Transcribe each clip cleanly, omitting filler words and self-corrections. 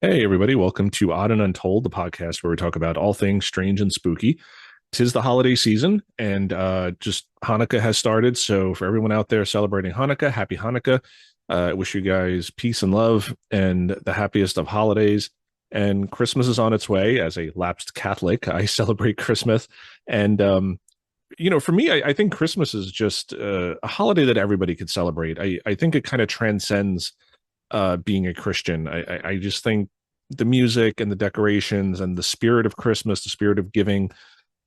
Hey, everybody. Welcome to Odd and Untold, the podcast where we talk about all things strange and spooky. Tis the holiday season, and just Hanukkah has started. So, for everyone out there celebrating Hanukkah, happy Hanukkah. I wish you guys peace and love and the happiest of holidays. And Christmas is on its way. As a lapsed Catholic, I celebrate Christmas. And, for me, I think Christmas is just a holiday that everybody could celebrate. I think it kind of transcends being a Christian. I just think the music and the decorations and the spirit of Christmas, the spirit of giving,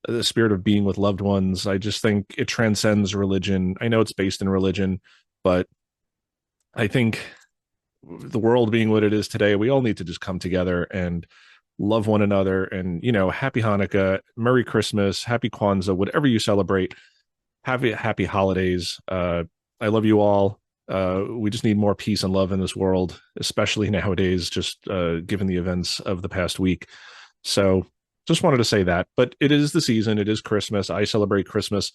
the spirit of being with loved ones, I just think it transcends religion. I know it's based in religion, but I think the world being what it is today, we all need to just come together and love one another. And, happy Hanukkah, Merry Christmas, Happy Kwanzaa, whatever you celebrate, happy holidays. I love you all. We just need more peace and love in this world, especially nowadays, just given the events of the past week. So just wanted to say that. But it is the season, it is Christmas. I celebrate Christmas.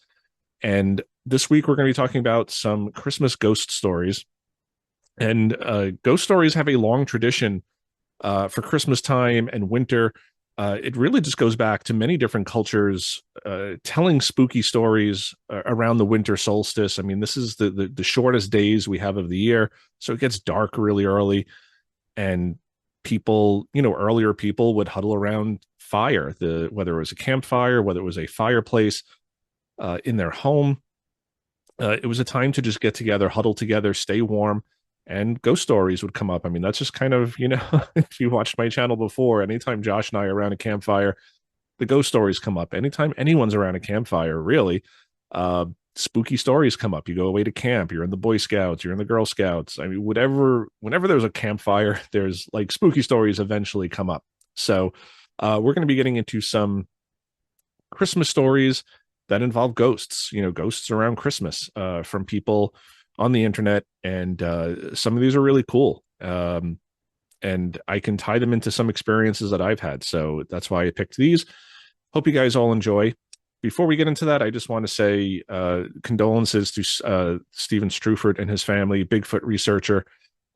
And this week we're going to be talking about some Christmas ghost stories. And ghost stories have a long tradition for Christmas time and winter. It really just goes back to many different cultures telling spooky stories around the winter solstice. I mean, this is the shortest days we have of the year, so it gets dark really early, and people, earlier people would huddle around fire, whether it was a campfire, whether it was a fireplace in their home. It was a time to just get together, huddle together, stay warm, and ghost stories would come up. I mean, that's just kind of, if you watched my channel before, anytime Josh and I are around a campfire, the ghost stories come up. Anytime anyone's around a campfire, really, spooky stories come up. You go away to camp, you're in the Boy Scouts, you're in the Girl Scouts. I mean, whenever there's a campfire, there's like spooky stories eventually come up. So we're going to be getting into some Christmas stories that involve ghosts, ghosts around Christmas from people on the internet. And some of these are really cool. And I can tie them into some experiences that I've had. So that's why I picked these. Hope you guys all enjoy. Before we get into that, I just want to say condolences to Stephen Strufert and his family, Bigfoot researcher,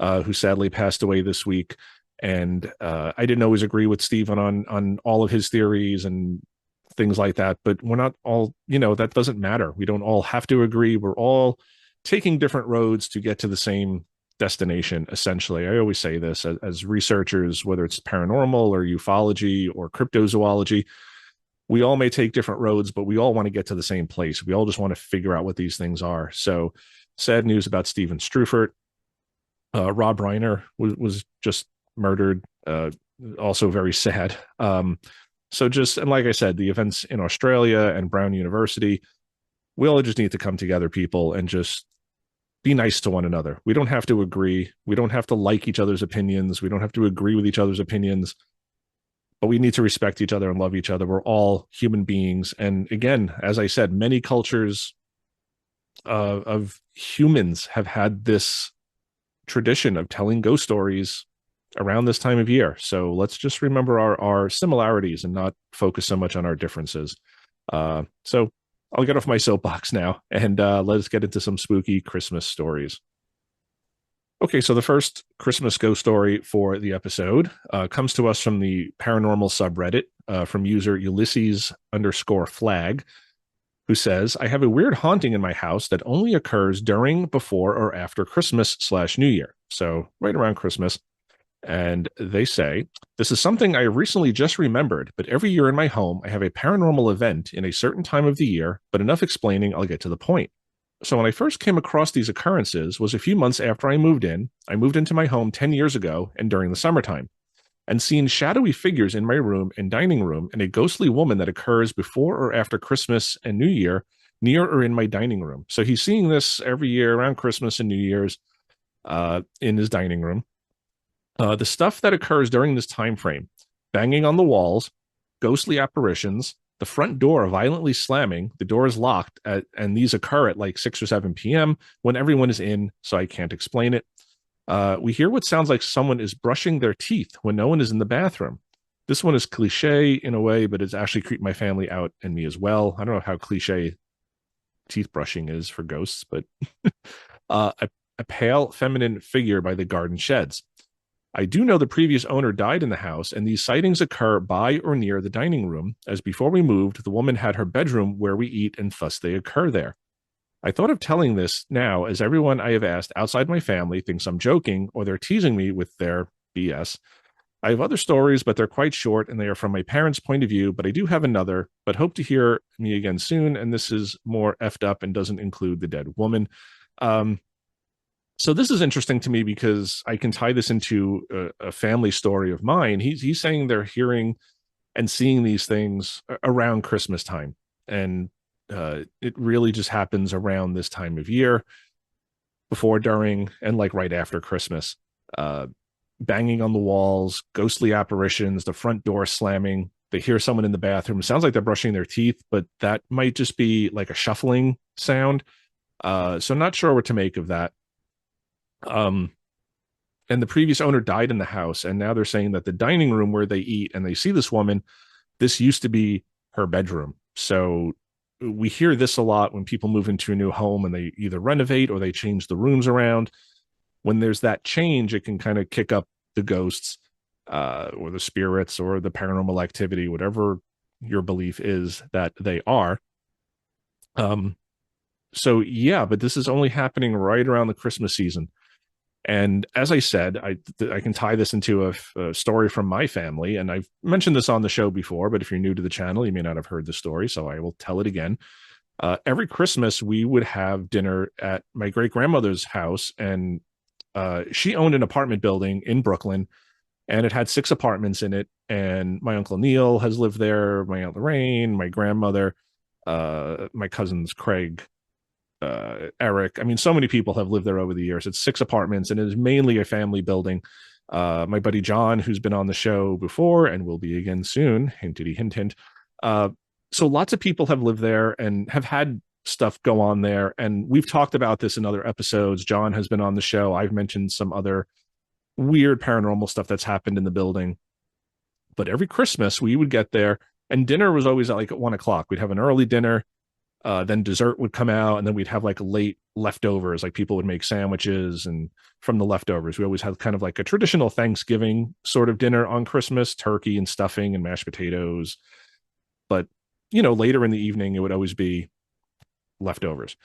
who sadly passed away this week. And I didn't always agree with Stephen on all of his theories and things like that, but we're not all, that doesn't matter. We don't all have to agree. We're all taking different roads to get to the same destination, essentially. I always say this as researchers, whether it's paranormal or ufology or cryptozoology, we all may take different roads, but we all want to get to the same place. We all just want to figure out what these things are. So sad news about Stephen Strufert. Rob Reiner was just murdered. Also very sad. So just, and like I said, the events in Australia and Brown University, we all just need to come together, people, and just be nice to one another. We don't have to agree. We don't have to like each other's opinions. We don't have to agree with each other's opinions, but we need to respect each other and love each other. We're all human beings. And again, as I said, many cultures of humans have had this tradition of telling ghost stories around this time of year. So let's just remember our similarities and not focus so much on our differences. So I'll get off my soapbox now and let's get into some spooky Christmas stories. Okay, so the first Christmas ghost story for the episode comes to us from the paranormal subreddit from user Ulysses_flag, who says, I have a weird haunting in my house that only occurs during, before, or after Christmas/New Year. So right around Christmas. And they say, this is something I recently just remembered, but every year in my home, I have a paranormal event in a certain time of the year, but enough explaining, I'll get to the point. So when I first came across these occurrences was a few months after I moved in. I moved into my home 10 years ago and during the summertime, and seen shadowy figures in my room and dining room and a ghostly woman that occurs before or after Christmas and New Year near or in my dining room. So he's seeing this every year around Christmas and New Year's in his dining room. The stuff that occurs during this time frame: banging on the walls, ghostly apparitions, the front door violently slamming, the door is locked, and these occur at like 6 or 7 p.m. when everyone is in, so I can't explain it. We hear what sounds like someone is brushing their teeth when no one is in the bathroom. This one is cliche in a way, but it's actually creeped my family out and me as well. I don't know how cliche teeth brushing is for ghosts, but a pale feminine figure by the garden sheds. I do know the previous owner died in the house, and these sightings occur by or near the dining room, as before we moved, the woman had her bedroom where we eat, and thus they occur there. I thought of telling this now, as everyone I have asked outside my family thinks I'm joking or they're teasing me with their BS. I have other stories, but they're quite short and they are from my parents' point of view. But I do have another, but hope to hear me again soon. And this is more effed up and doesn't include the dead woman. Um, so this is interesting to me because I can tie this into a family story of mine. He's saying they're hearing and seeing these things around Christmas time. And it really just happens around this time of year, before, during, and like right after Christmas. Uh, Banging on the walls, ghostly apparitions, the front door slamming. They hear someone in the bathroom. It sounds like they're brushing their teeth, but that might just be like a shuffling sound. So not sure what to make of that. Um, and the previous owner died in the house, and now they're saying that the dining room where they eat and they see this woman, this used to be her bedroom. So we hear this a lot when people move into a new home and they either renovate or they change the rooms around. When there's that change, it can kind of kick up the ghosts or the spirits or the paranormal activity, whatever your belief is that they are. So yeah, but this is only happening right around the Christmas season. And as I said, I can tie this into a story from my family, and I've mentioned this on the show before, but if you're new to the channel, you may not have heard the story, so I will tell it again. Every Christmas, we would have dinner at my great grandmother's house, and she owned an apartment building in Brooklyn, and it had 6 apartments in it. And my uncle Neil has lived there, my aunt Lorraine, my grandmother, my cousins Craig, Eric. I mean, so many people have lived there over the years. It's 6 apartments, and it is mainly a family building. My buddy John, who's been on the show before and will be again soon, hintity hint hint. So lots of people have lived there and have had stuff go on there. And we've talked about this in other episodes. John has been on the show. I've mentioned some other weird paranormal stuff that's happened in the building. But every Christmas we would get there, and dinner was always at like at 1 o'clock. We'd have an early dinner, then dessert would come out, and then we'd have like late leftovers. Like people would make sandwiches, and from the leftovers, we always had kind of like a traditional Thanksgiving sort of dinner on Christmas, turkey and stuffing and mashed potatoes. But, you know, later in the evening, it would always be leftovers.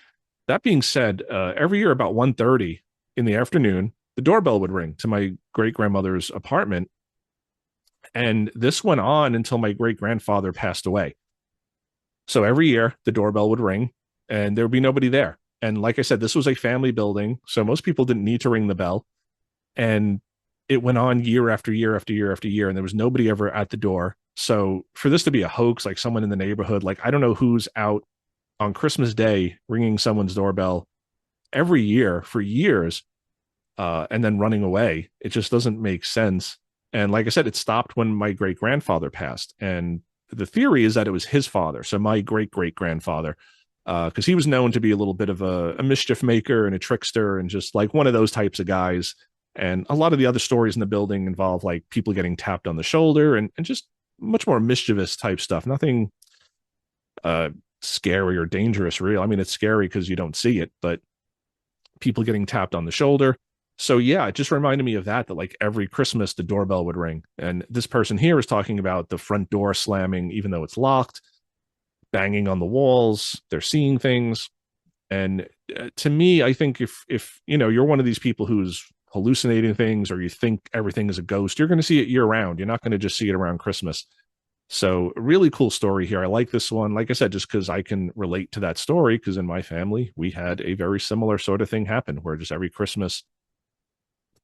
That being said, every year about 1:30 in the afternoon, the doorbell would ring to my great grandmother's apartment. And this went on until my great grandfather passed away. So every year the doorbell would ring and there would be nobody there. And like I said, this was a family building, so most people didn't need to ring the bell. And it went on year after year after year after year, and there was nobody ever at the door. So for this to be a hoax, like someone in the neighborhood, like I don't know who's out on Christmas Day ringing someone's doorbell every year for years, and then running away. It just doesn't make sense. And like I said, it stopped when my great grandfather passed. And the theory is that it was his father, so my great great grandfather, because he was known to be a little bit of a mischief maker and a trickster and just like one of those types of guys. And a lot of the other stories in the building involve like people getting tapped on the shoulder and just much more mischievous type stuff. Nothing scary or dangerous, real. I mean, it's scary because you don't see it, but people getting tapped on the shoulder. So yeah, it just reminded me of that like every Christmas the doorbell would ring. And this person here is talking about the front door slamming even though it's locked, banging on the walls, they're seeing things. And to me, I think if you know, you're one of these people who's hallucinating things or you think everything is a ghost, you're going to see it year round. You're not going to just see it around Christmas. So really cool story here. I like this one, like I said, just because I can relate to that story, because in my family we had a very similar sort of thing happen where just every Christmas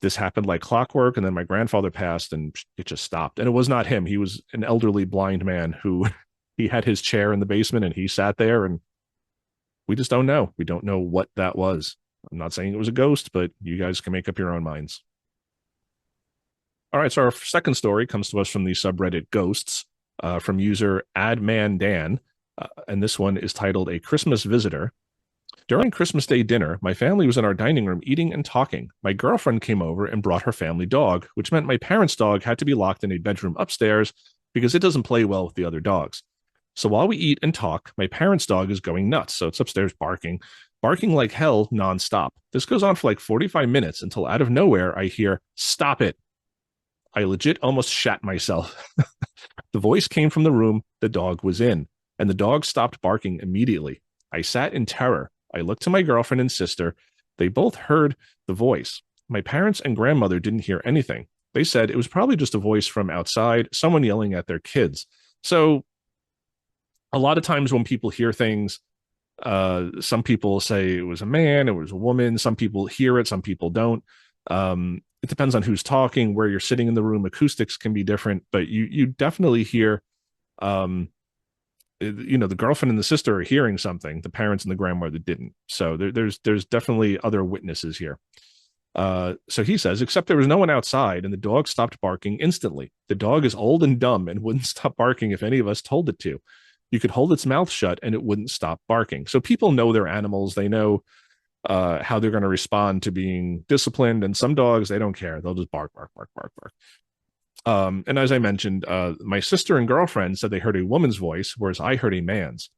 this happened like clockwork. And then my grandfather passed and it just stopped. And it was not him. He was an elderly blind man who he had his chair in the basement and he sat there, and we just don't know. We don't know what that was. I'm not saying it was a ghost, but you guys can make up your own minds. All right, so our second story comes to us from the subreddit Ghosts, from user AdmanDan, and this one is titled A Christmas Visitor. During Christmas Day dinner, my family was in our dining room eating and talking. My girlfriend came over and brought her family dog, which meant my parents' dog had to be locked in a bedroom upstairs because it doesn't play well with the other dogs. So while we eat and talk, my parents' dog is going nuts, so it's upstairs barking like hell nonstop. This goes on for like 45 minutes until out of nowhere I hear, "Stop it." I legit almost shat myself. The voice came from the room the dog was in, and the dog stopped barking immediately. I sat in terror. I looked to my girlfriend and sister. They both heard the voice. My parents and grandmother didn't hear anything. They said it was probably just a voice from outside, someone yelling at their kids. So a lot of times when people hear things, some people say it was a man, it was a woman. Some people hear it, some people don't. It depends on who's talking, where you're sitting in the room. Acoustics can be different, but you definitely hear, the girlfriend and the sister are hearing something. The parents and the grandmother didn't. So there's definitely other witnesses here. So he says, except there was no one outside, and the dog stopped barking instantly. The dog is old and dumb and wouldn't stop barking if any of us told it to. You could hold its mouth shut and it wouldn't stop barking. So people know their animals. They know how they're going to respond to being disciplined. And some dogs, they don't care. They'll just bark, bark, bark, bark, bark. And as I mentioned, my sister and girlfriend said they heard a woman's voice, whereas I heard a man's.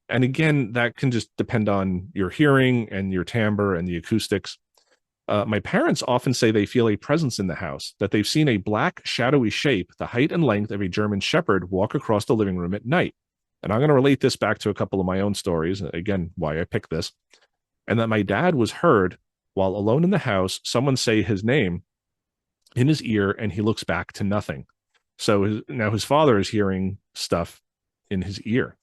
And again, that can just depend on your hearing and your timbre and the acoustics. My parents often say they feel a presence in the house, that they've seen a black, shadowy shape, the height and length of a German Shepherd, walk across the living room at night. And I'm going to relate this back to a couple of my own stories, again, why I picked this. And that my dad was heard while alone in the house, someone say his name in his ear, and he looks back to nothing. So now his father is hearing stuff in his ear.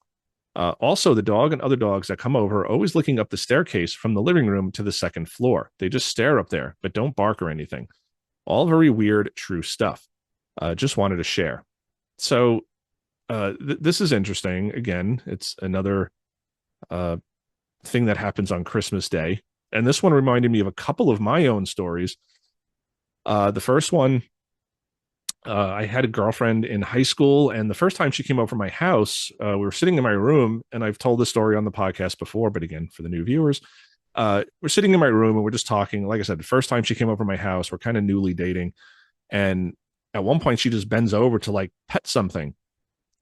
Also, the dog and other dogs that come over are always looking up the staircase from the living room to the second floor. They just stare up there, but don't bark or anything. All very weird, true stuff. Just wanted to share. So this is interesting. Again, it's another thing that happens on Christmas Day. And this one reminded me of a couple of my own stories. The first one, I had a girlfriend in high school, and the first time she came over my house, we were sitting in my room, and I've told this story on the podcast before, but again, for the new viewers, we're sitting in my room and we're just talking. Like I said, the first time she came over my house, we're kind of newly dating. And at one point, she just bends over to like pet something.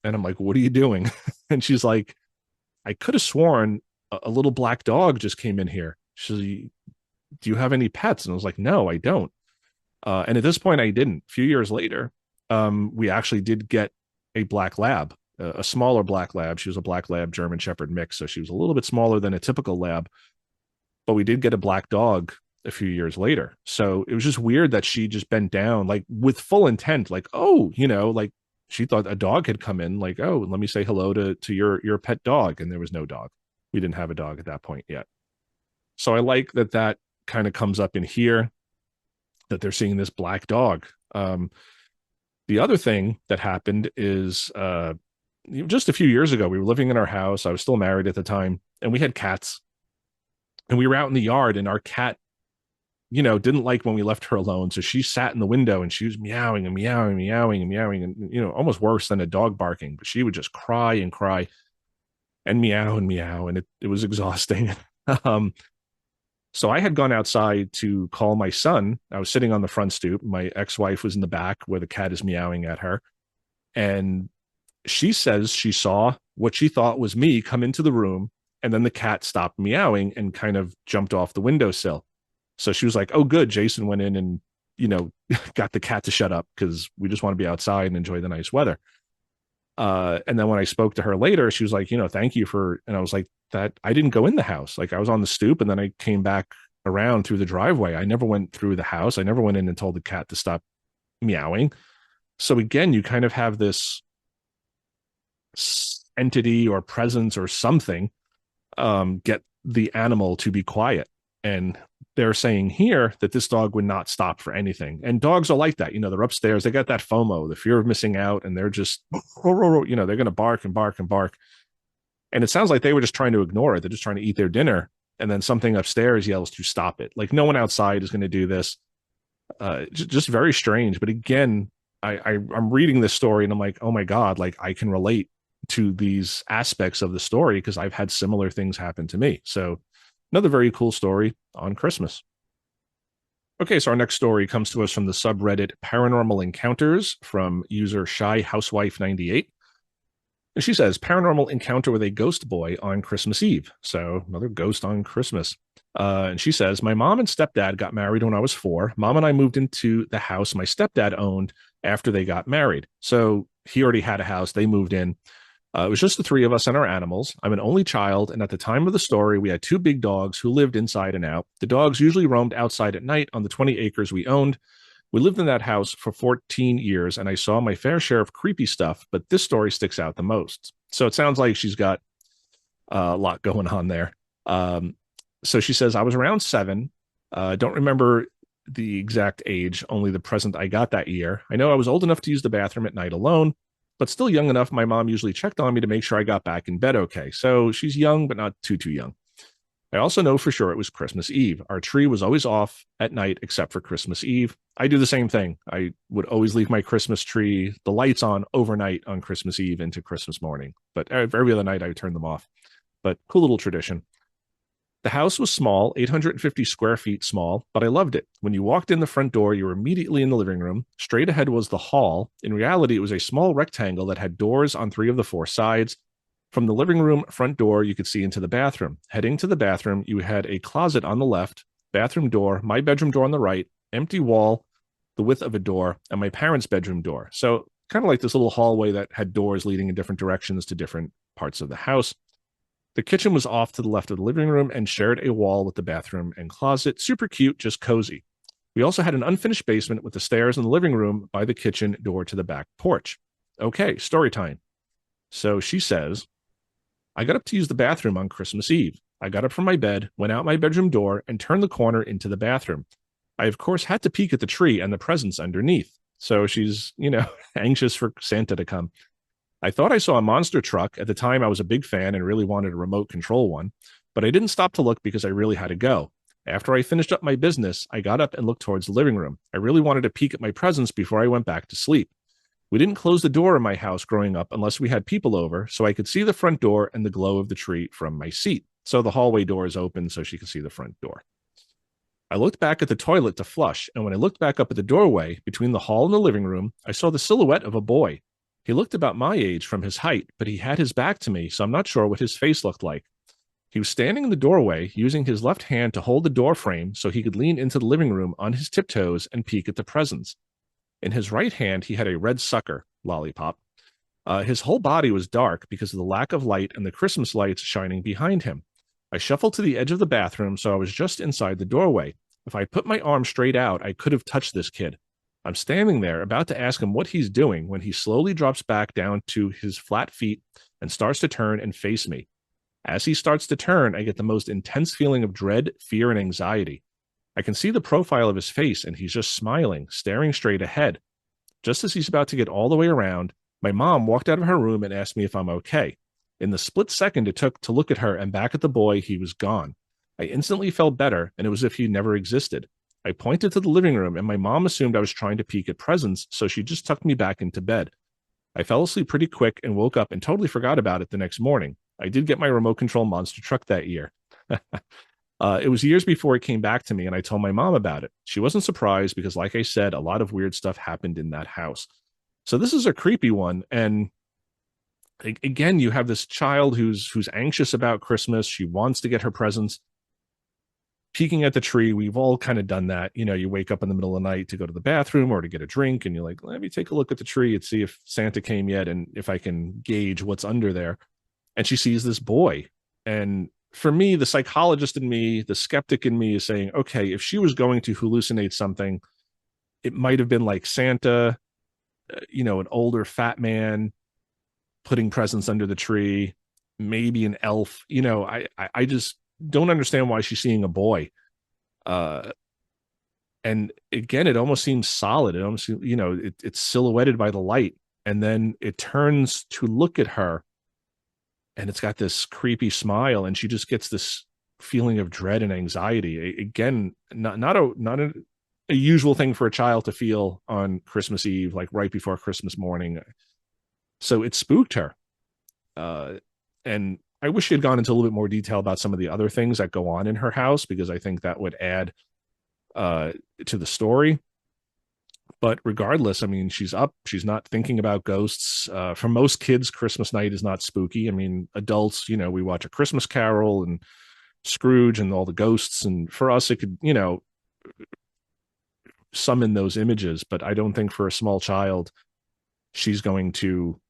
And I'm like, what are you doing? And she's like, I could have sworn a little black dog just came in here. She's like, do you have any pets? And I was like, no, I don't. And at this point, I didn't. A few years later, we actually did get a black lab, a smaller black lab. She was a black lab German Shepherd mix. So she was a little bit smaller than a typical lab. But we did get a black dog a few years later. So it was just weird that she just bent down, like with full intent, like, oh, like she thought a dog had come in, like, oh, let me say hello to your pet dog. And there was no dog. We didn't have a dog at that point yet. So I like that kind of comes up in here, that they're seeing this black dog. The other thing that happened is just a few years ago, we were living in our house. I was still married at the time, and we had cats. And we were out in the yard, and our cat, didn't like when we left her alone. So she sat in the window and she was meowing and meowing, meowing and meowing, and, almost worse than a dog barking. But she would just cry and cry and meow, and it was exhausting. So I had gone outside to call my son. I was sitting on the front stoop. My ex-wife was in the back where the cat is meowing at her. And she says she saw what she thought was me come into the room. And then the cat stopped meowing and kind of jumped off the windowsill. So she was like, oh, good. Jason went in and, got the cat to shut up because we just want to be outside and enjoy the nice weather. And then when I spoke to her later, she was like, thank you for, and I was like, that I didn't go in the house. Like I was on the stoop and then I came back around through the driveway. I never went through the house. I never went in and told the cat to stop meowing. So again, you kind of have this entity or presence or something, get the animal to be quiet. And they're saying here that this dog would not stop for anything. And dogs are like that. They're upstairs. They got that FOMO, the fear of missing out. And they're just, they're going to bark and bark and bark. And it sounds like they were just trying to ignore it. They're just trying to eat their dinner. And then something upstairs yells to stop it. Like no one outside is going to do this. Just very strange. But again, I'm reading this story and I'm like, oh my God, like I can relate to these aspects of the story because I've had similar things happen to me. So another very cool story on Christmas. Okay, so our next story comes to us from the subreddit Paranormal Encounters from user Shy Housewife 98. And she says, paranormal encounter with a ghost boy on Christmas Eve. So another ghost on Christmas. And she says, my mom and stepdad got married when I was 4. Mom and I moved into the house my stepdad owned after they got married. So he already had a house. They moved in. It was just the 3 of us and our animals. I'm an only child, and at the time of the story, we had 2 big dogs who lived inside and out. The dogs usually roamed outside at night on the 20 acres we owned. We lived in that house for 14 years, and I saw my fair share of creepy stuff, but this story sticks out the most. So it sounds like she's got a lot going on there. So she says, I was around 7. Don't remember the exact age, only the present I got that year. I know I was old enough to use the bathroom at night alone, but still young enough. My mom usually checked on me to make sure I got back in bed okay. So she's young, but not too young. I also know for sure it was Christmas Eve. Our tree was always off at night except for Christmas Eve. I do the same thing. I would always leave my Christmas tree, the lights on overnight on Christmas Eve into Christmas morning. But every other night I would turn them off. But cool little tradition. The house was small, 850 square feet small, but I loved it. When you walked in the front door, you were immediately in the living room. Straight ahead was the hall. In reality, it was a small rectangle that had doors on 3 of the 4 sides. From the living room front door, you could see into the bathroom. Heading to the bathroom, you had a closet on the left, bathroom door, my bedroom door on the right, empty wall, the width of a door, and my parents' bedroom door. So kind of like this little hallway that had doors leading in different directions to different parts of the house. The kitchen was off to the left of the living room and shared a wall with the bathroom and closet. Super cute, just cozy. We also had an unfinished basement with the stairs in the living room by the kitchen door to the back porch. Okay, story time. So she says, I got up to use the bathroom on Christmas Eve. I got up from my bed, went out my bedroom door, and turned the corner into the bathroom. I, of course, had to peek at the tree and the presents underneath. So she's, anxious for Santa to come. I thought I saw a monster truck. At the time, I was a big fan and really wanted a remote control one, but I didn't stop to look because I really had to go. After I finished up my business, I got up and looked towards the living room. I really wanted to peek at my presents before I went back to sleep. We didn't close the door in my house growing up unless we had people over, so I could see the front door and the glow of the tree from my seat. So the hallway door is open so she could see the front door. I looked back at the toilet to flush, and when I looked back up at the doorway between the hall and the living room, I saw the silhouette of a boy. He looked about my age from his height, but he had his back to me, so I'm not sure what his face looked like. He was standing in the doorway, using his left hand to hold the door frame so he could lean into the living room on his tiptoes and peek at the presents. In his right hand, he had a red sucker, lollipop. His whole body was dark because of the lack of light and the Christmas lights shining behind him. I shuffled to the edge of the bathroom, so I was just inside the doorway. If I put my arm straight out, I could have touched this kid. I'm standing there, about to ask him what he's doing, when he slowly drops back down to his flat feet and starts to turn and face me. As he starts to turn, I get the most intense feeling of dread, fear, and anxiety. I can see the profile of his face, and he's just smiling, staring straight ahead. Just as he's about to get all the way around, my mom walked out of her room and asked me if I'm okay. In the split second it took to look at her and back at the boy, he was gone. I instantly felt better, and it was as if he never existed. I pointed to the living room, and my mom assumed I was trying to peek at presents, so she just tucked me back into bed. I fell asleep pretty quick and woke up and totally forgot about it the next morning. I did get my remote control monster truck that year. It was years before it came back to me, and I told my mom about it. She wasn't surprised because, like I said, a lot of weird stuff happened in that house. So this is a creepy one. And again, you have this child who's anxious about Christmas. She wants to get her presents. Peeking at the tree, we've all kind of done that. You wake up in the middle of the night to go to the bathroom or to get a drink, and you're like, let me take a look at the tree and see if Santa came yet and if I can gauge what's under there. And she sees this boy. And for me, the psychologist in me, the skeptic in me is saying, okay, if she was going to hallucinate something, it might have been like Santa, an older fat man putting presents under the tree, maybe an elf. I just don't understand why she's seeing a boy. And again, it almost seems solid. It almost, it's silhouetted by the light. And then it turns to look at her, and it's got this creepy smile, and she just gets this feeling of dread and anxiety. Again, not a usual thing for a child to feel on Christmas Eve, like right before Christmas morning. So it spooked her. And I wish she had gone into a little bit more detail about some of the other things that go on in her house, because I think that would add to the story. But regardless, I mean, she's up. She's not thinking about ghosts. For most kids, Christmas night is not spooky. I mean, adults, we watch A Christmas Carol and Scrooge and all the ghosts. And for us, it could, summon those images. But I don't think for a small child, she's going to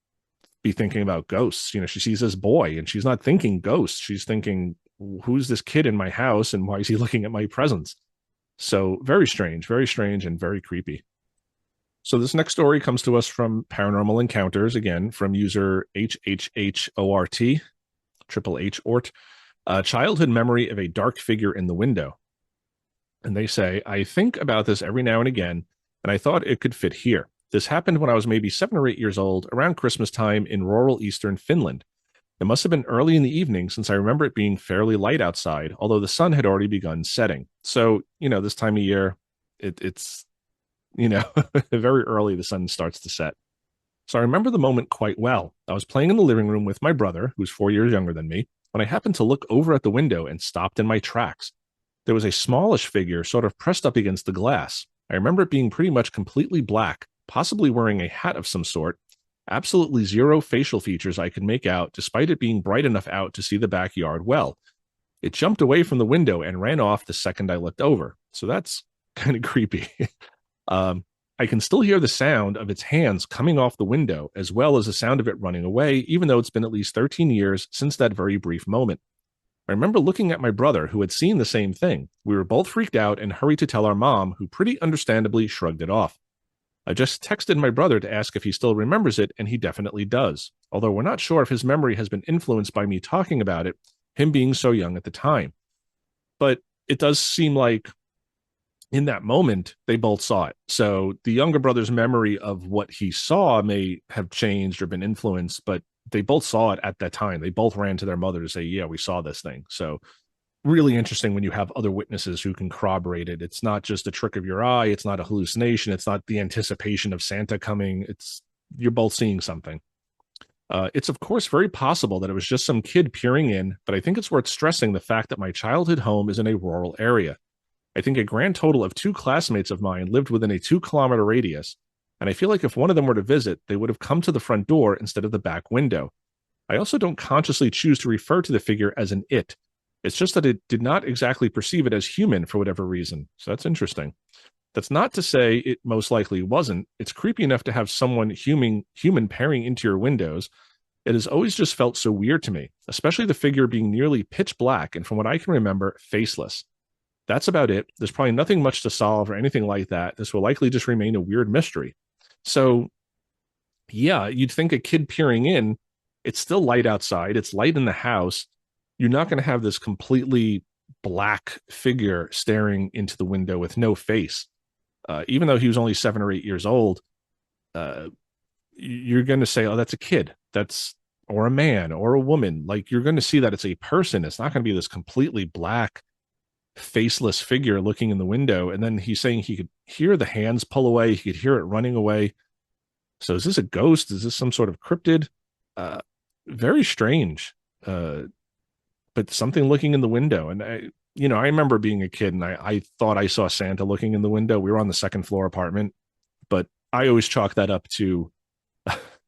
be thinking about ghosts. She sees this boy and she's not thinking ghosts. She's thinking, who's this kid in my house and why is he looking at my presents? So very strange and very creepy. So this next story comes to us from Paranormal Encounters, again, from user HHHORT, Triple H Ort, a childhood memory of a dark figure in the window. And they say, I think about this every now and again, and I thought it could fit here. This happened when I was maybe 7 or 8 years old, around Christmas time in rural eastern Finland. It must have been early in the evening since I remember it being fairly light outside, although the sun had already begun setting. So, this time of year, it's very early the sun starts to set. So I remember the moment quite well. I was playing in the living room with my brother, who's 4 years younger than me, when I happened to look over at the window and stopped in my tracks. There was a smallish figure sort of pressed up against the glass. I remember it being pretty much completely black, possibly wearing a hat of some sort. Absolutely zero facial features I could make out, despite it being bright enough out to see the backyard well. It jumped away from the window and ran off the second I looked over. So that's kind of creepy. I can still hear the sound of its hands coming off the window, as well as the sound of it running away, even though it's been at least 13 years since that very brief moment. I remember looking at my brother, who had seen the same thing. We were both freaked out and hurried to tell our mom, who pretty understandably shrugged it off. I just texted my brother to ask if he still remembers it, and he definitely does. Although we're not sure if his memory has been influenced by me talking about it, him being so young at the time. But it does seem like in that moment, they both saw it. So the younger brother's memory of what he saw may have changed or been influenced, but they both saw it at that time. They both ran to their mother to say, yeah, we saw this thing. So really interesting when you have other witnesses who can corroborate it. It's not just a trick of your eye. It's not a hallucination. It's not the anticipation of Santa coming. You're both seeing something. It's of course very possible that it was just some kid peering in, but I think it's worth stressing the fact that my childhood home is in a rural area. I think a grand total of 2 classmates of mine lived within a 2-kilometer radius, and I feel like if one of them were to visit, they would have come to the front door instead of the back window. I also don't consciously choose to refer to the figure as an it. It's just that it did not exactly perceive it as human for whatever reason. So that's interesting. That's not to say it most likely wasn't. It's creepy enough to have someone human peering into your windows. It has always just felt so weird to me, especially the figure being nearly pitch black and, from what I can remember, faceless. That's about it. There's probably nothing much to solve or anything like that. This will likely just remain a weird mystery. So, yeah, you'd think a kid peering in, it's still light outside. It's light in the house. You're not going to have this completely black figure staring into the window with no face. Even though he was only 7 or 8 years old, you're going to say, oh, that's a kid. Or a man or a woman. Like, you're going to see that it's a person. It's not going to be this completely black, faceless figure looking in the window. And then he's saying he could hear the hands pull away. He could hear it running away. So is this a ghost? Is this some sort of cryptid? Very strange. But something looking in the window. And I remember being a kid and I thought I saw Santa looking in the window. We were on the second floor apartment, but I always chalk that up to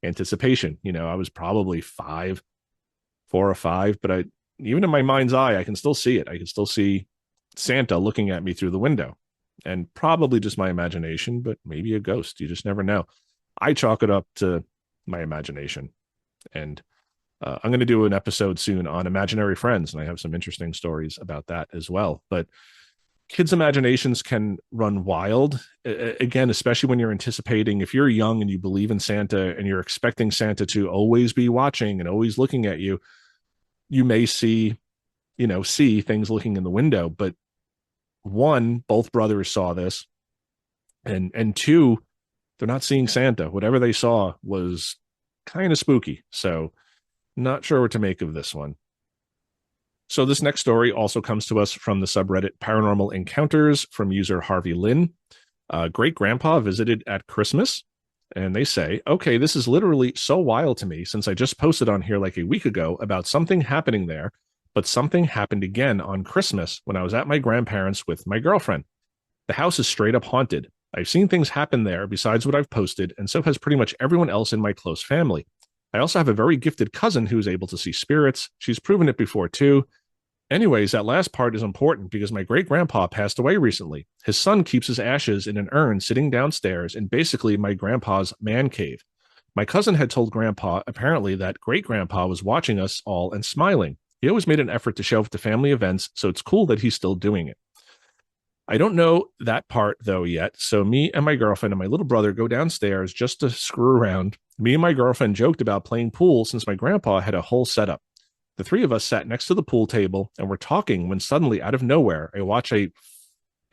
anticipation. I was probably 4 or 5, but even in my mind's eye, I can still see it. I can still see Santa looking at me through the window, and probably just my imagination, but maybe a ghost. You just never know. I chalk it up to my imagination. And I'm going to do an episode soon on imaginary friends, and I have some interesting stories about that as well. But kids' imaginations can run wild. Again, especially when you're anticipating, if you're young and you believe in Santa and you're expecting Santa to always be watching and always looking at you, you may see things looking in the window. But 1, both brothers saw this, and 2, they're not seeing Santa. Whatever they saw was kind of spooky. So not sure what to make of this one. So this next story also comes to us from the subreddit Paranormal Encounters from user Harvey Lynn. Great-grandpa visited at Christmas, and they say, okay, this is literally so wild to me since I just posted on here like a week ago about something happening there, but something happened again on Christmas when I was at my grandparents' with my girlfriend. The house is straight up haunted. I've seen things happen there besides what I've posted, and so has pretty much everyone else in my close family. I also have a very gifted cousin who is able to see spirits. She's proven it before, too. Anyways, that last part is important because my great grandpa passed away recently. His son keeps his ashes in an urn sitting downstairs in basically my grandpa's man cave. My cousin had told grandpa, apparently, that great grandpa was watching us all and smiling. He always made an effort to show up to family events, so it's cool that he's still doing it. I don't know that part, though, yet, so me and my girlfriend and my little brother go downstairs just to screw around. Me and my girlfriend joked about playing pool since my grandpa had a whole setup. The three of us sat next to the pool table and were talking when suddenly, out of nowhere, I watch a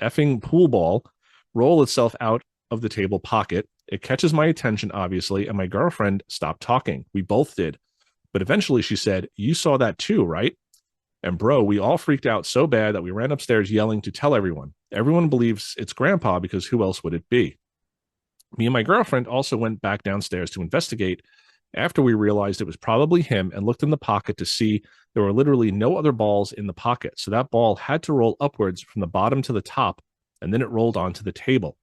effing pool ball roll itself out of the table pocket. It catches my attention, obviously, and my girlfriend stopped talking. We both did. But eventually she said, "You saw that too, right?" And bro, we all freaked out so bad that we ran upstairs yelling to tell everyone. Everyone believes it's grandpa because who else would it be? Me and my girlfriend also went back downstairs to investigate after we realized it was probably him and looked in the pocket to see there were literally no other balls in the pocket. So that ball had to roll upwards from the bottom to the top, and then it rolled onto the table.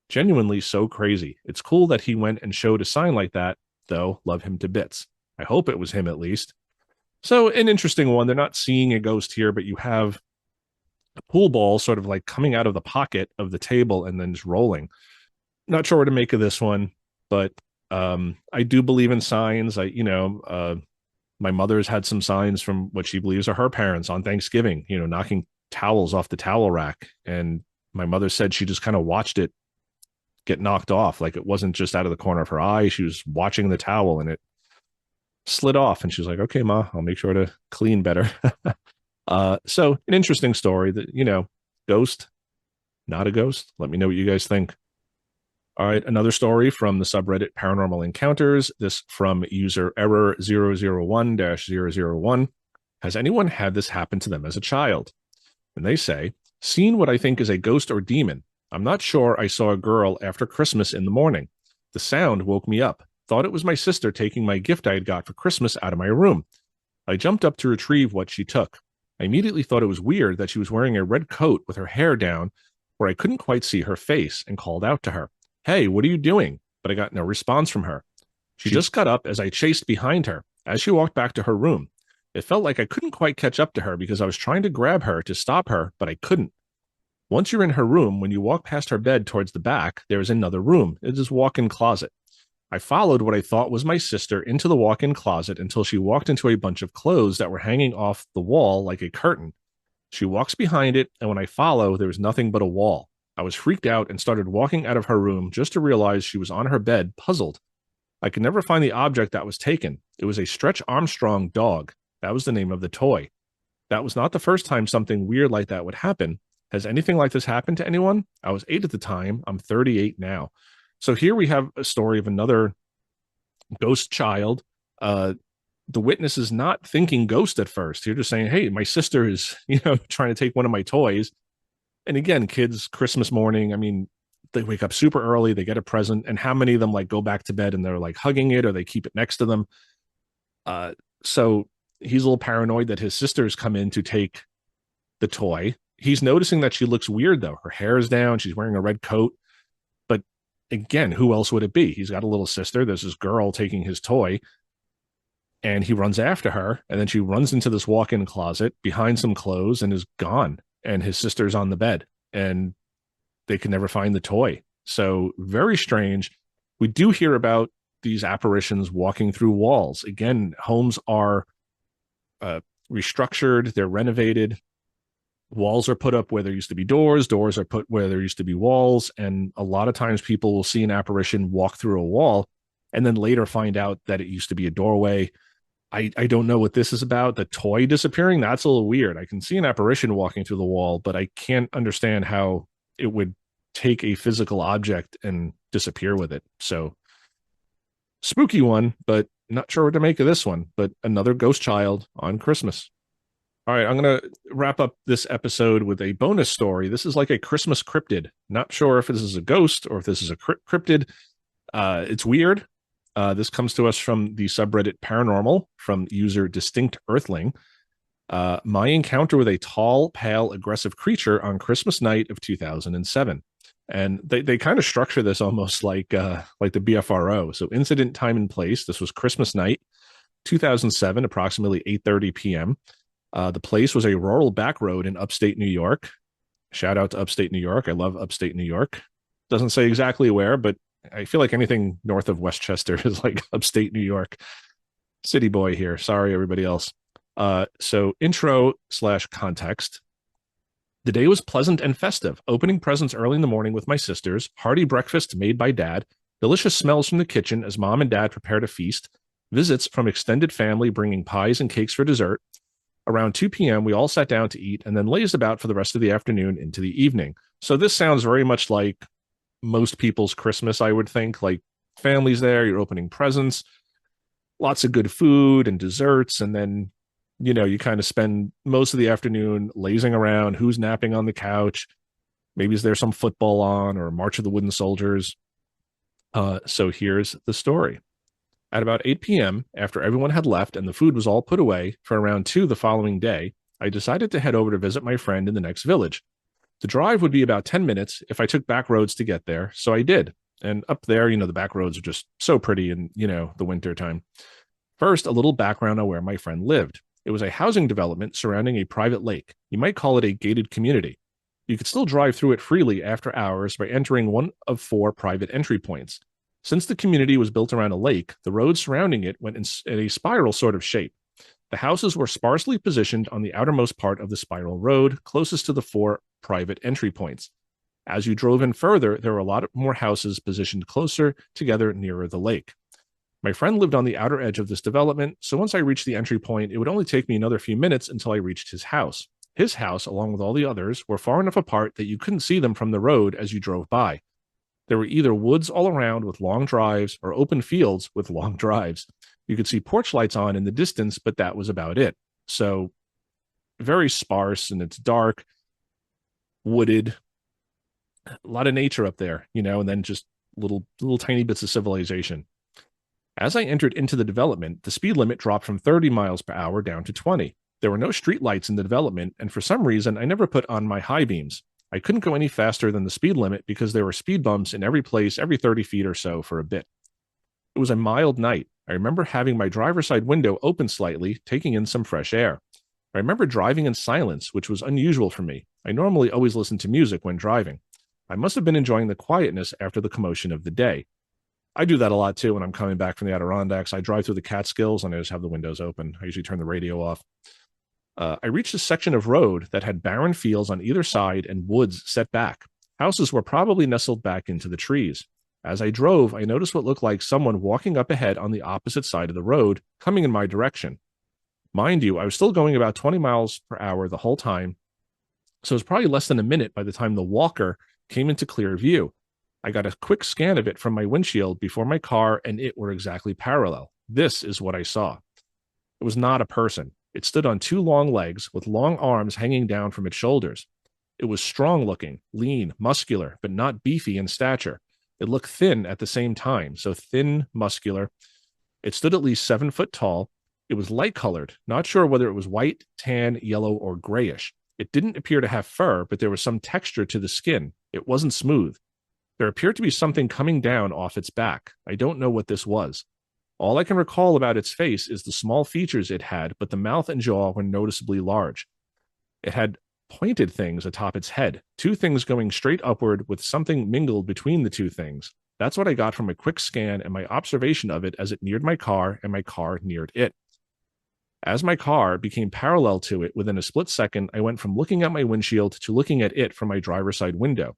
Genuinely so crazy. It's cool that he went and showed a sign like that, though. Love him to bits. I hope it was him at least. So an interesting one. They're not seeing a ghost here, but you have a pool ball sort of like coming out of the pocket of the table and then just rolling. Not sure what to make of this one, but I do believe in signs. My mother's had some signs from what she believes are her parents on Thanksgiving, knocking towels off the towel rack. And my mother said she just kind of watched it get knocked off. Like it wasn't just out of the corner of her eye. She was watching the towel and it slid off. And she was like, "Okay, Ma, I'll make sure to clean better." So an interesting story that, ghost, not a ghost. Let me know what you guys think. All right, another story from the subreddit Paranormal Encounters. This from user error 001-001. Has anyone had this happen to them as a child? And they say, seen what I think is a ghost or demon. I'm not sure I saw a girl after Christmas in the morning. The sound woke me up. Thought it was my sister taking my gift I had got for Christmas out of my room. I jumped up to retrieve what she took. I immediately thought it was weird that she was wearing a red coat with her hair down where I couldn't quite see her face and called out to her. "Hey, what are you doing?" But I got no response from her. She just got up as I chased behind her as she walked back to her room. It felt like I couldn't quite catch up to her because I was trying to grab her to stop her, but I couldn't. Once you're in her room, when you walk past her bed towards the back, there is another room. It is a walk-in closet. I followed what I thought was my sister into the walk-in closet until she walked into a bunch of clothes that were hanging off the wall like a curtain. She walks behind it, and when I follow, there was nothing but a wall. I was freaked out and started walking out of her room just to realize she was on her bed, puzzled. I could never find the object that was taken. It was a Stretch Armstrong dog. That was the name of the toy. That was not the first time something weird like that would happen. Has anything like this happened to anyone? I was 8 at the time. I'm 38 now. So here we have a story of another ghost child. The witness is not thinking ghost at first. You're just saying, "Hey, my sister is, trying to take one of my toys." And again, kids, Christmas morning, I mean, they wake up super early, they get a present, and how many of them like go back to bed and they're like hugging it or they keep it next to them? So he's a little paranoid that his sisters come in to take the toy. He's noticing that she looks weird though. Her hair is down, she's wearing a red coat. But again, who else would it be? He's got a little sister. There's this girl taking his toy. And he runs after her, and then she runs into this walk-in closet behind some clothes and is gone. And his sister's on the bed, and they can never find the toy. So very strange. We do hear about these apparitions walking through walls. Again, homes are restructured, they're renovated. Walls are put up where there used to be doors. Doors are put where there used to be walls. And a lot of times people will see an apparition walk through a wall and then later find out that it used to be a doorway. I don't know what this is about. The toy disappearing, that's a little weird. I can see an apparition walking through the wall, but I can't understand how it would take a physical object and disappear with it. So spooky one, but not sure what to make of this one. But another ghost child on Christmas. All right, I'm going to wrap up this episode with a bonus story. This is like a Christmas cryptid. Not sure if this is a ghost or if this is a cryptid. It's weird. This comes to us from the subreddit Paranormal from user Distinct Earthling. My encounter with a tall, pale, aggressive creature on Christmas night of 2007. And they kind of structure this almost like the BFRO. So incident, time, and place. This was Christmas night, 2007, approximately 8:30 p.m. The place was a rural back road in upstate New York. Shout out to upstate New York. I love upstate New York. Doesn't say exactly where, but I feel like anything north of Westchester is like upstate New York. City boy here. Sorry, everybody else. So intro slash context. The day was pleasant and festive, opening presents early in the morning with my sisters, hearty breakfast made by dad, delicious smells from the kitchen as mom and dad prepared a feast, visits from extended family bringing pies and cakes for dessert. Around 2 p.m., we all sat down to eat and then lazed about for the rest of the afternoon into the evening. So this sounds very much like most people's Christmas, I would think. Like families there, you're opening presents, lots of good food and desserts, and then you kind of spend most of the afternoon lazing around. Who's napping on the couch? Maybe is there some football on or March of the Wooden Soldiers? So here's the story. At about 8 p.m., after everyone had left and the food was all put away for around 2 the following day, I decided to head over to visit my friend in the next village. The drive would be about 10 minutes if I took back roads to get there, so I did. And up there, the back roads are just so pretty in, the winter time. First, a little background on where my friend lived. It was a housing development surrounding a private lake. You might call it a gated community. You could still drive through it freely after hours by entering one of 4 private entry points. Since the community was built around a lake, the road surrounding it went in a spiral sort of shape. The houses were sparsely positioned on the outermost part of the spiral road, closest to the 4 private entry points. As you drove in further, there were a lot more houses positioned closer together nearer the lake. My friend lived on the outer edge of this development, so once I reached the entry point, it would only take me another few minutes until I reached his house. His house, along with all the others, were far enough apart that you couldn't see them from the road as you drove by. There were either woods all around with long drives or open fields with long drives. You could see porch lights on in the distance, but that was about it. So very sparse, and it's dark, wooded, a lot of nature up there, and then just little tiny bits of civilization. As I entered into the development, the speed limit dropped from 30 miles per hour down to 20. There were no street lights in the development, and for some reason, I never put on my high beams. I couldn't go any faster than the speed limit because there were speed bumps in every place every 30 feet or so for a bit. It was a mild night. I remember having my driver's side window open slightly, taking in some fresh air. I remember driving in silence, which was unusual for me. I normally always listen to music when driving. I must have been enjoying the quietness after the commotion of the day. I do that a lot too when I'm coming back from the Adirondacks. I drive through the Catskills and I just have the windows open. I usually turn the radio off. I reached a section of road that had barren fields on either side and woods set back. Houses were probably nestled back into the trees. As I drove, I noticed what looked like someone walking up ahead on the opposite side of the road, coming in my direction. Mind you, I was still going about 20 miles per hour the whole time, so it was probably less than a minute by the time the walker came into clear view. I got a quick scan of it from my windshield before my car and it were exactly parallel. This is what I saw. It was not a person. It stood on 2 long legs with long arms hanging down from its shoulders. It was strong looking, lean, muscular, but not beefy in stature. It looked thin at the same time, so thin, muscular. It stood at least 7 foot tall. It was light colored, not sure whether it was white, tan, yellow, or grayish. It didn't appear to have fur, but there was some texture to the skin. It wasn't smooth. There appeared to be something coming down off its back. I don't know what this was. All I can recall about its face is the small features it had, but the mouth and jaw were noticeably large. It had pointed things atop its head, 2 things going straight upward with something mingled between the 2 things. That's what I got from a quick scan and my observation of it as it neared my car and my car neared it. As my car became parallel to it within a split second, I went from looking at my windshield to looking at it from my driver's side window.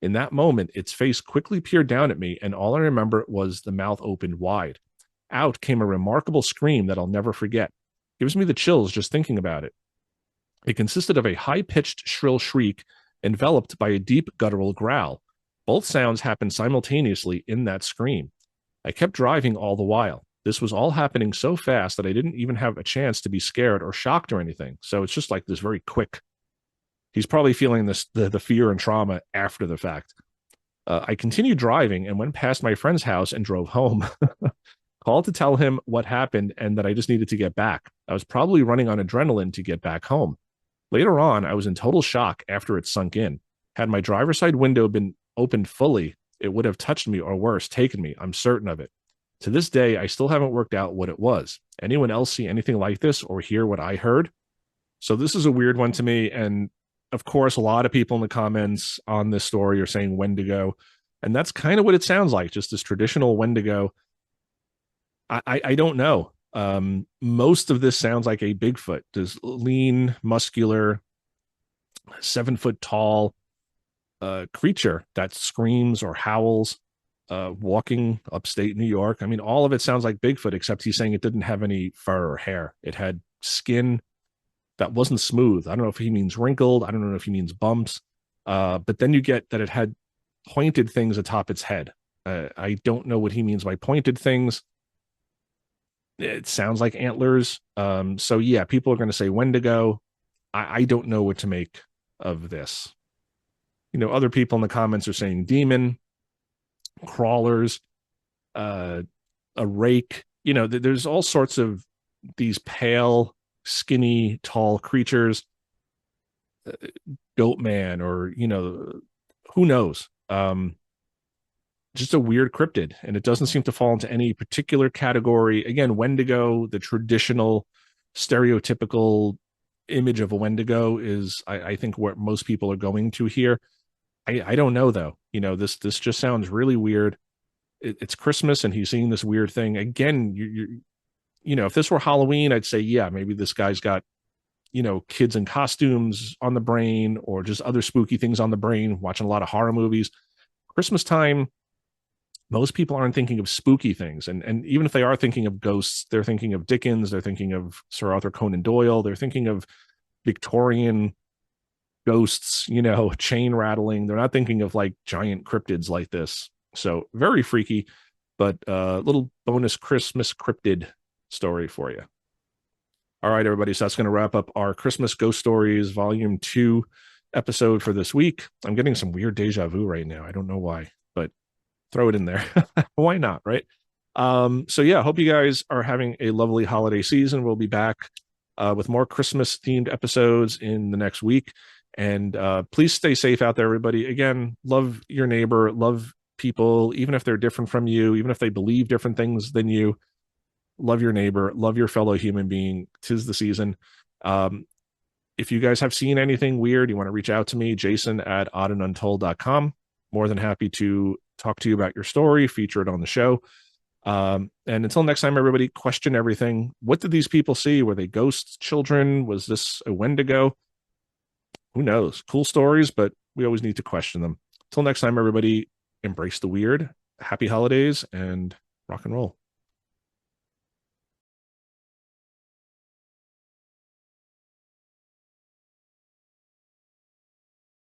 In that moment, its face quickly peered down at me, and all I remember was the mouth opened wide. Out came a remarkable scream that I'll never forget. Gives me the chills just thinking about it. It consisted of a high-pitched, shrill shriek enveloped by a deep guttural growl. Both sounds happened simultaneously in that scream. I kept driving all the while. This was all happening so fast that I didn't even have a chance to be scared or shocked or anything. So it's just like this very quick. He's probably feeling the fear and trauma after the fact. I continued driving and went past my friend's house and drove home. Called to tell him what happened and that I just needed to get back. I was probably running on adrenaline to get back home. Later on, I was in total shock after it sunk in. Had my driver's side window been opened fully, it would have touched me or worse, taken me. I'm certain of it. To this day, I still haven't worked out what it was. Anyone else see anything like this or hear what I heard? So this is a weird one to me. And of course, a lot of people in the comments on this story are saying Wendigo. And that's kind of what it sounds like, just this traditional Wendigo. I don't know. Most of this sounds like a Bigfoot, this lean, muscular, 7 foot tall creature that screams or howls, walking upstate New York. I mean, all of it sounds like Bigfoot, except he's saying it didn't have any fur or hair. It had skin that wasn't smooth. I don't know if he means wrinkled. I don't know if he means bumps. But then you get that it had pointed things atop its head. I don't know what he means by pointed things. It sounds like antlers. So yeah, people are going to say Wendigo. I don't know what to make of this. Other people in the comments are saying demon, crawlers, a rake. There's all sorts of these pale, skinny, tall creatures, goat man, or who knows. Just a weird cryptid, and it doesn't seem to fall into any particular category. Again, Wendigo, the traditional stereotypical image of a Wendigo is, I think, what most people are going to here. I don't know though. This just sounds really weird. It's Christmas, and he's seeing this weird thing again. If this were Halloween, I'd say, yeah, maybe this guy's got kids in costumes on the brain, or just other spooky things on the brain, watching a lot of horror movies. Christmas time, most people aren't thinking of spooky things. And even if they are thinking of ghosts, they're thinking of Dickens, they're thinking of Sir Arthur Conan Doyle, they're thinking of Victorian ghosts, chain rattling. They're not thinking of like giant cryptids like this. So very freaky, but a little bonus Christmas cryptid story for you. All right, everybody. So that's going to wrap up our Christmas Ghost Stories Volume 2 episode for this week. I'm getting some weird deja vu right now. I don't know why, but throw it in there. Why not, right? So yeah, hope you guys are having a lovely holiday season. We'll be back with more Christmas themed episodes in the next week. And please stay safe out there, everybody. Again, love your neighbor, love people, even if they're different from you, even if they believe different things than you. Love your neighbor, love your fellow human being. 'Tis the season. If you guys have seen anything weird, you want to reach out to me, jason@oddanduntold.com. More than happy to talk to you about your story, feature it on the show. And until next time, everybody, question everything. What did these people see? Were they ghosts, children? Was this a Wendigo? Who knows? Cool stories, but we always need to question them. Till next time, everybody, embrace the weird. Happy holidays and rock and roll.